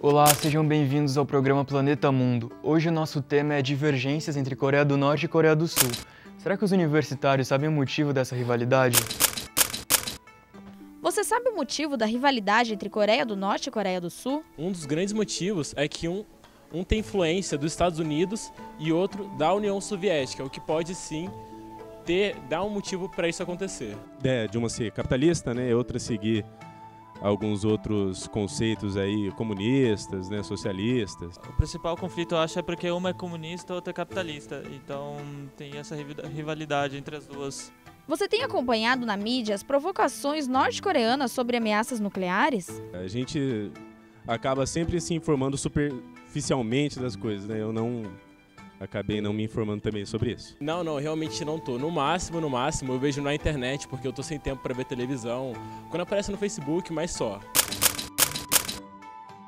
Olá, sejam bem-vindos ao programa Planeta Mundo. Hoje o nosso tema é divergências entre Coreia do Norte e Coreia do Sul. Será que os universitários sabem o motivo dessa rivalidade? Você sabe o motivo da rivalidade entre Coreia do Norte e Coreia do Sul? Um dos grandes motivos é que um tem influência dos Estados Unidos e outro da União Soviética, o que pode sim dar um motivo para isso acontecer. De uma ser capitalista, né, e outra seguir alguns outros conceitos aí comunistas, né, socialistas. O principal conflito, eu acho, é porque uma é comunista e outra é capitalista. Então tem essa rivalidade entre as duas. Você tem acompanhado na mídia as provocações norte-coreanas sobre ameaças nucleares? A gente acaba sempre se informando superficialmente das coisas, né? Eu acabei não me informando também sobre isso. Não, realmente não tô. No máximo, eu vejo na internet, porque eu tô sem tempo para ver televisão. Quando aparece no Facebook, mas só.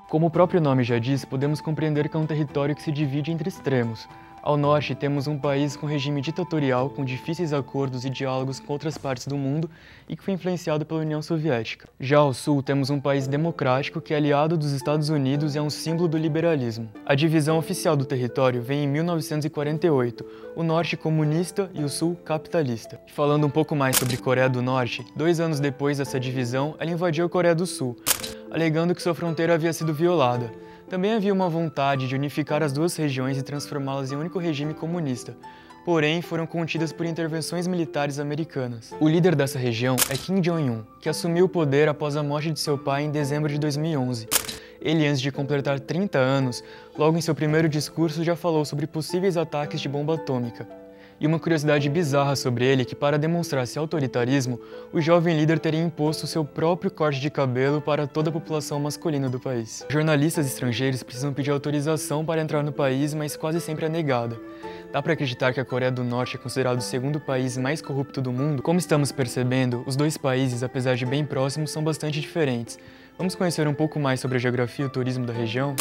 Como o próprio nome já diz, podemos compreender que é um território que se divide entre extremos. Ao norte, temos um país com regime ditatorial, com difíceis acordos e diálogos com outras partes do mundo e que foi influenciado pela União Soviética. Já ao sul, temos um país democrático que é aliado dos Estados Unidos e é um símbolo do liberalismo. A divisão oficial do território vem em 1948, o norte comunista e o sul capitalista. E falando um pouco mais sobre Coreia do Norte, 2 anos depois dessa divisão, ela invadiu a Coreia do Sul, alegando que sua fronteira havia sido violada. Também havia uma vontade de unificar as duas regiões e transformá-las em um único regime comunista, porém foram contidas por intervenções militares americanas. O líder dessa região é Kim Jong-un, que assumiu o poder após a morte de seu pai em dezembro de 2011. Ele, antes de completar 30 anos, logo em seu primeiro discurso já falou sobre possíveis ataques de bomba atômica. E uma curiosidade bizarra sobre ele é que, para demonstrar seu autoritarismo, o jovem líder teria imposto seu próprio corte de cabelo para toda a população masculina do país. Jornalistas estrangeiros precisam pedir autorização para entrar no país, mas quase sempre é negada. Dá para acreditar que a Coreia do Norte é considerado o segundo país mais corrupto do mundo? Como estamos percebendo, os dois países, apesar de bem próximos, são bastante diferentes. Vamos conhecer um pouco mais sobre a geografia e o turismo da região?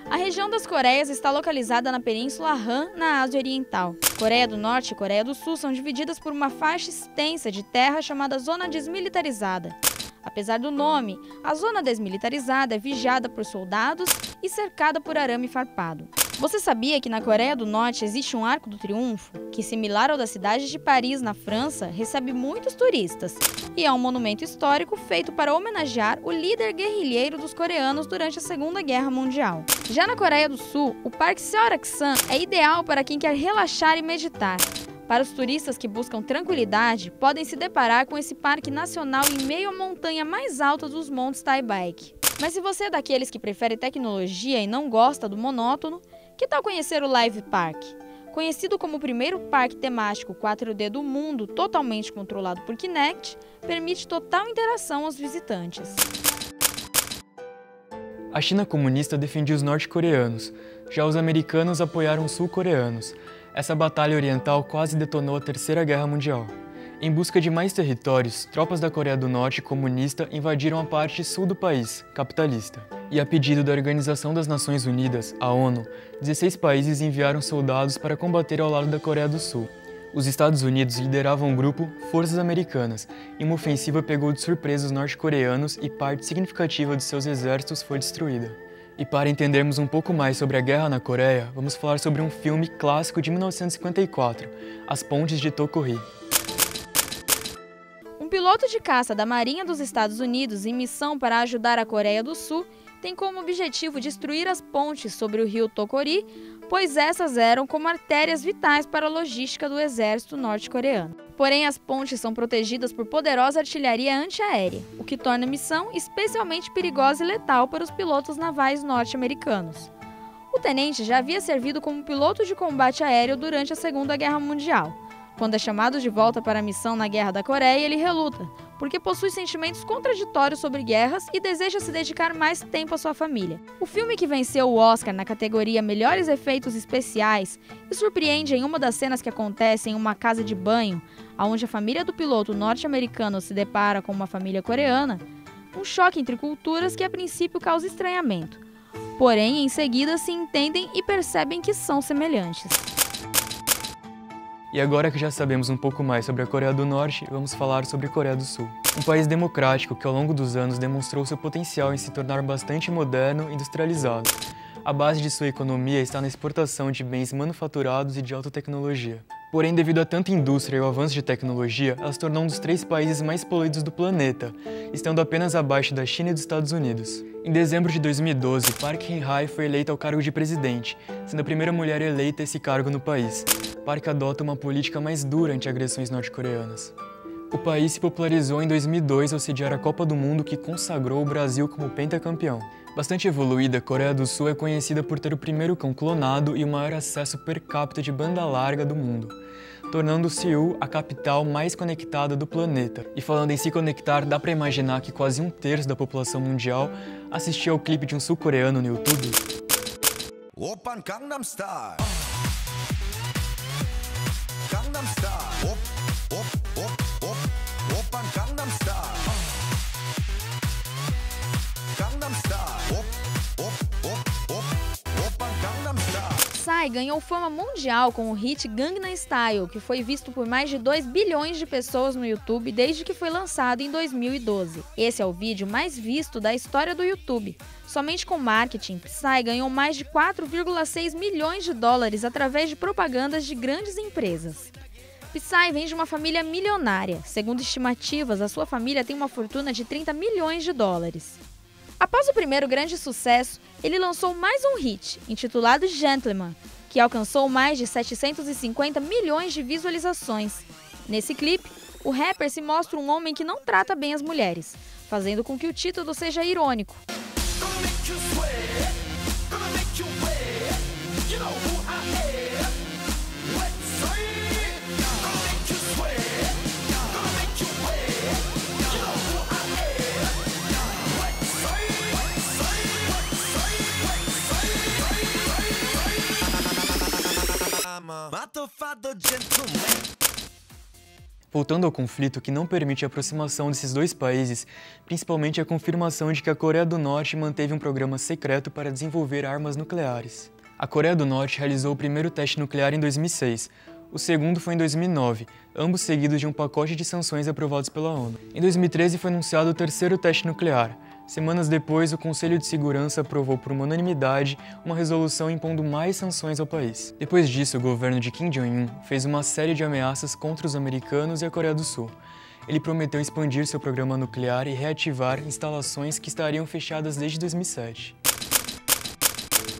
A região das Coreias está localizada na Península Han, na Ásia Oriental. Coreia do Norte e Coreia do Sul são divididas por uma faixa extensa de terra chamada Zona Desmilitarizada. Apesar do nome, a zona desmilitarizada é vigiada por soldados e cercada por arame farpado. Você sabia que na Coreia do Norte existe um Arco do Triunfo, que, similar ao da cidade de Paris, na França, recebe muitos turistas, e é um monumento histórico feito para homenagear o líder guerrilheiro dos coreanos durante a Segunda Guerra Mundial. Já na Coreia do Sul, o Parque Seorak-san é ideal para quem quer relaxar e meditar. Para os turistas que buscam tranquilidade, podem se deparar com esse parque nacional em meio à montanha mais alta dos montes Taebaek. Mas se você é daqueles que prefere tecnologia e não gosta do monótono, que tal conhecer o Live Park? Conhecido como o primeiro parque temático 4D do mundo totalmente controlado por Kinect, permite total interação aos visitantes. A China comunista defendia os norte-coreanos, já os americanos apoiaram os sul-coreanos. Essa batalha oriental quase detonou a Terceira Guerra Mundial. Em busca de mais territórios, tropas da Coreia do Norte comunista invadiram a parte sul do país, capitalista. E a pedido da Organização das Nações Unidas, a ONU, 16 países enviaram soldados para combater ao lado da Coreia do Sul. Os Estados Unidos lideravam o grupo Forças Americanas, e uma ofensiva pegou de surpresa os norte-coreanos e parte significativa de seus exércitos foi destruída. E para entendermos um pouco mais sobre a guerra na Coreia, vamos falar sobre um filme clássico de 1954, As Pontes de Tokori. Um piloto de caça da Marinha dos Estados Unidos em missão para ajudar a Coreia do Sul tem como objetivo destruir as pontes sobre o rio Tokori, pois essas eram como artérias vitais para a logística do exército norte-coreano. Porém, as pontes são protegidas por poderosa artilharia antiaérea, o que torna a missão especialmente perigosa e letal para os pilotos navais norte-americanos. O tenente já havia servido como piloto de combate aéreo durante a Segunda Guerra Mundial. Quando é chamado de volta para a missão na Guerra da Coreia, ele reluta, porque possui sentimentos contraditórios sobre guerras e deseja se dedicar mais tempo à sua família. O filme, que venceu o Oscar na categoria Melhores Efeitos Especiais e surpreende em uma das cenas que acontece em uma casa de banho, onde a família do piloto norte-americano se depara com uma família coreana, um choque entre culturas que a princípio causa estranhamento. Porém, em seguida se entendem e percebem que são semelhantes. E agora que já sabemos um pouco mais sobre a Coreia do Norte, vamos falar sobre a Coreia do Sul. Um país democrático que ao longo dos anos demonstrou seu potencial em se tornar bastante moderno e industrializado. A base de sua economia está na exportação de bens manufaturados e de alta tecnologia. Porém, devido a tanta indústria e ao avanço de tecnologia, ela se tornou um dos 3 países mais poluídos do planeta, estando apenas abaixo da China e dos Estados Unidos. Em dezembro de 2012, Park Geun-hye foi eleita ao cargo de presidente, sendo a primeira mulher eleita a esse cargo no país. Park adota uma política mais dura ante agressões norte-coreanas. O país se popularizou em 2002 ao sediar a Copa do Mundo, que consagrou o Brasil como pentacampeão. Bastante evoluída, a Coreia do Sul é conhecida por ter o primeiro cão clonado e o maior acesso per capita de banda larga do mundo, tornando Seul a capital mais conectada do planeta. E falando em se conectar, dá pra imaginar que quase 1/3 da população mundial assistia ao clipe de um sul-coreano no YouTube? Oppan Gangnam Style. Gangnam Style. Oppan Gangnam Style. Gangnam Style. Oppan Gangnam Style. Psy ganhou fama mundial com o hit Gangnam Style, que foi visto por mais de 2 bilhões de pessoas no YouTube desde que foi lançado em 2012. Esse é o vídeo mais visto da história do YouTube. Somente com marketing, Psy ganhou mais de 4,6 milhões de dólares através de propagandas de grandes empresas. Psy vem de uma família milionária. Segundo estimativas, a sua família tem uma fortuna de 30 milhões de dólares. Após o primeiro grande sucesso, ele lançou mais um hit, intitulado Gentleman, que alcançou mais de 750 milhões de visualizações. Nesse clipe, o rapper se mostra um homem que não trata bem as mulheres, fazendo com que o título seja irônico. Voltando ao conflito que não permite a aproximação desses 2 países, principalmente a confirmação de que a Coreia do Norte manteve um programa secreto para desenvolver armas nucleares. A Coreia do Norte realizou o primeiro teste nuclear em 2006, o segundo foi em 2009, ambos seguidos de um pacote de sanções aprovados pela ONU. Em 2013 foi anunciado o 3º teste nuclear. Semanas depois, o Conselho de Segurança aprovou por unanimidade uma resolução impondo mais sanções ao país. Depois disso, o governo de Kim Jong-un fez uma série de ameaças contra os americanos e a Coreia do Sul. Ele prometeu expandir seu programa nuclear e reativar instalações que estariam fechadas desde 2007.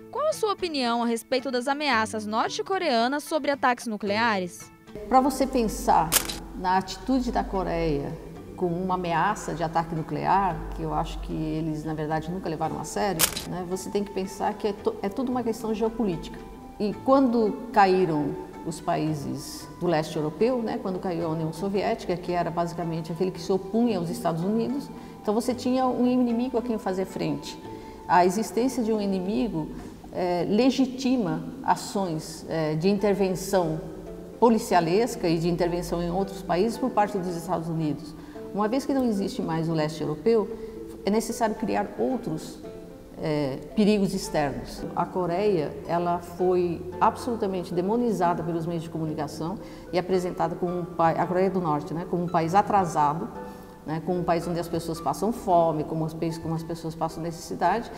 Qual a sua opinião a respeito das ameaças norte-coreanas sobre ataques nucleares? Para você pensar na atitude da Coreia como uma ameaça de ataque nuclear, que eu acho que eles, na verdade, nunca levaram a sério, né? Você tem que pensar que é tudo uma questão geopolítica. E quando caíram os países do leste europeu, né? Quando caiu a União Soviética, que era basicamente aquele que se opunha aos Estados Unidos, então você tinha um inimigo a quem fazer frente. A existência de um inimigo legitima ações de intervenção policialesca e de intervenção em outros países por parte dos Estados Unidos. Uma vez que não existe mais o leste europeu, é necessário criar outros perigos externos. A Coreia, ela foi absolutamente demonizada pelos meios de comunicação e apresentada como a Coreia do Norte, né, como um país atrasado, né, como um país onde as pessoas passam fome, como as pessoas passam necessidade.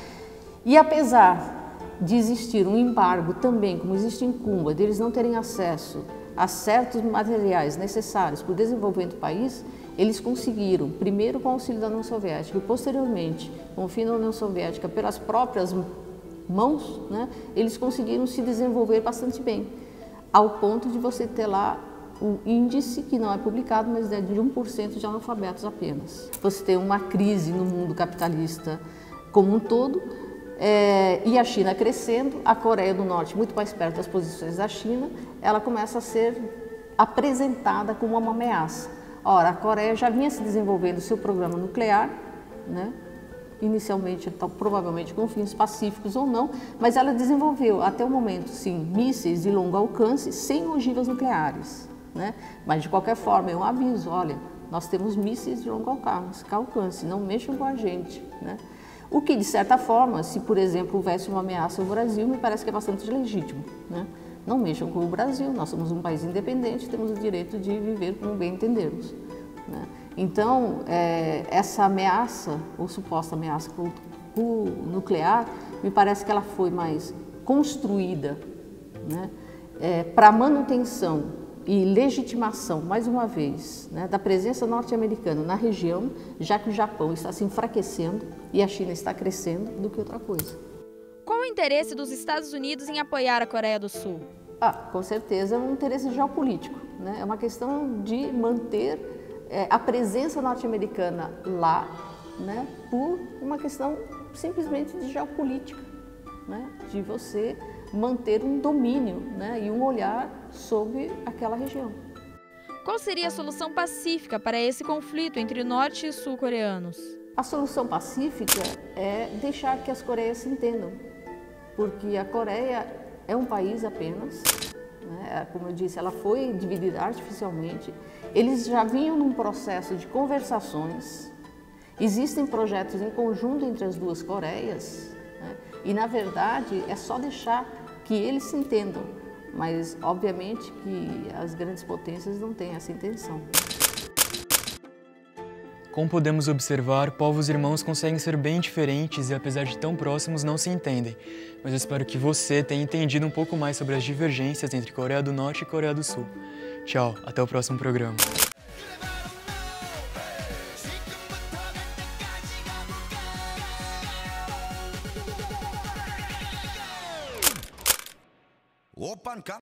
E apesar de existir um embargo também, como existe em Cuba, deles não terem acesso a certos materiais necessários para o desenvolvimento do país, eles conseguiram, primeiro com o auxílio da União Soviética e posteriormente, com o fim da União Soviética, pelas próprias mãos, né, eles conseguiram se desenvolver bastante bem, ao ponto de você ter lá um índice que não é publicado, mas é de 1% de analfabetos apenas. Você tem uma crise no mundo capitalista como um todo, e a China crescendo, a Coreia do Norte muito mais perto das posições da China, ela começa a ser apresentada como uma ameaça. Ora, a Coreia já vinha se desenvolvendo seu programa nuclear, né? Inicialmente, provavelmente com fins pacíficos ou não, mas ela desenvolveu até o momento, sim, mísseis de longo alcance sem ogivas nucleares, né? Mas de qualquer forma, é um aviso, olha, nós temos mísseis de longo alcance, não mexam com a gente, né? O que, de certa forma, se, por exemplo, houvesse uma ameaça ao Brasil, me parece que é bastante legítimo, né? Não mexam com o Brasil, nós somos um país independente, temos o direito de viver como bem entendermos, né? Então, essa ameaça, ou suposta ameaça nuclear, me parece que ela foi mais construída, né, para manutenção e legitimação, mais uma vez, né, da presença norte-americana na região, já que o Japão está se enfraquecendo e a China está crescendo, do que outra coisa. Qual o interesse dos Estados Unidos em apoiar a Coreia do Sul? Com certeza é um interesse geopolítico, né? É uma questão de manter a presença norte-americana lá, né, por uma questão simplesmente de geopolítica, né, de você manter um domínio, né, e um olhar sobre aquela região. Qual seria a solução pacífica para esse conflito entre norte e sul-coreanos? A solução pacífica é deixar que as Coreias se entendam, porque a Coreia é um país apenas, né? Como eu disse, ela foi dividida artificialmente. Eles já vinham num processo de conversações, existem projetos em conjunto entre as duas Coreias, né? E na verdade é só deixar que eles se entendam, mas obviamente que as grandes potências não têm essa intenção. Como podemos observar, povos irmãos conseguem ser bem diferentes e, apesar de tão próximos, não se entendem. Mas eu espero que você tenha entendido um pouco mais sobre as divergências entre Coreia do Norte e Coreia do Sul. Tchau, até o próximo programa. 오빤